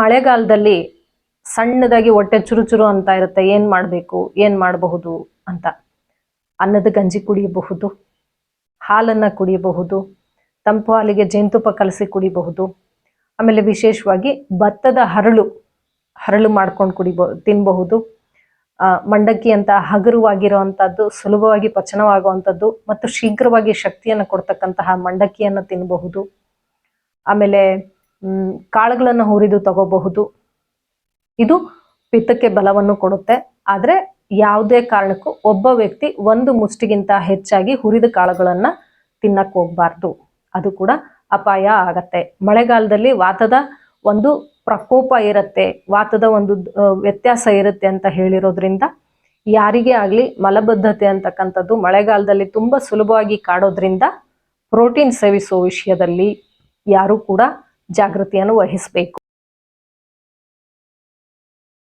ಮಳೆಗಾಲದಲ್ಲಿ ಸಣ್ಣದಾಗಿ ಹೊಟ್ಟೆ ಚುರುಚುರು ಅಂತ ಇರುತ್ತೆ, ಏನ್ ಮಾಡ್ಬೇಕು ಏನ್ ಮಾಡಬಹುದು ಅಂತ. ಅನ್ನದ ಗಂಜಿ ಕುಡಿಯಬಹುದು, ಹಾಲನ್ನ ಕುಡಿಯಬಹುದು, ತಂಪು ಹಾಲಿಗೆ ಜೇನುತುಪ್ಪ ಕಲಸಿ ಕುಡಿಬಹುದು. ಆಮೇಲೆ ವಿಶೇಷವಾಗಿ ಭತ್ತದ ಹರಳು ಮಾಡ್ಕೊಂಡು ತಿನ್ನಬಹುದು. ಮಂಡಕ್ಕಿ ಅಂತ ಹಗುರವಾಗಿರುವಂತಹದ್ದು, ಸುಲಭವಾಗಿ ಪಚನವಾಗುವಂಥದ್ದು ಮತ್ತು ಶೀಘ್ರವಾಗಿ ಶಕ್ತಿಯನ್ನು ಕೊಡ್ತಕ್ಕಂತಹ ಮಂಡಕ್ಕಿಯನ್ನು ತಿನ್ನಬಹುದು. ಆಮೇಲೆ ಕಾಳುಗಳನ್ನು ಹುರಿದು ತಗೋಬಹುದು. ಇದು ಪಿತ್ತಕ್ಕೆ ಬಲವನ್ನು ಕೊಡುತ್ತೆ. ಆದ್ರೆ ಯಾವುದೇ ಕಾರಣಕ್ಕೂ ಒಬ್ಬ ವ್ಯಕ್ತಿ ಒಂದು ಮುಷ್ಟಿಗಿಂತ ಹೆಚ್ಚಾಗಿ ಹುರಿದ ಕಾಳುಗಳನ್ನ ತಿನ್ನಕ್ ಹೋಗ್ಬಾರ್ದು, ಅದು ಕೂಡ ಅಪಾಯ ಆಗತ್ತೆ. ಮಳೆಗಾಲದಲ್ಲಿ ವಾತದ ಒಂದು ಪ್ರಕೋಪ ಇರುತ್ತೆ, ವಾತದ ಒಂದು ವ್ಯತ್ಯಾಸ ಇರುತ್ತೆ ಅಂತ ಹೇಳಿರೋದ್ರಿಂದ ಯಾರಿಗೇ ಆಗ್ಲಿ ಮಲಬದ್ಧತೆ ಅಂತಕ್ಕಂಥದ್ದು ಮಳೆಗಾಲದಲ್ಲಿ ತುಂಬಾ ಸುಲಭವಾಗಿ ಕಾಡೋದ್ರಿಂದ ಪ್ರೋಟೀನ್ ಸೇವಿಸುವ ವಿಷಯದಲ್ಲಿ ಯಾರು ಕೂಡ ಜಾಗೃತಿಯನ್ನು ವಹಿಸಬೇಕು.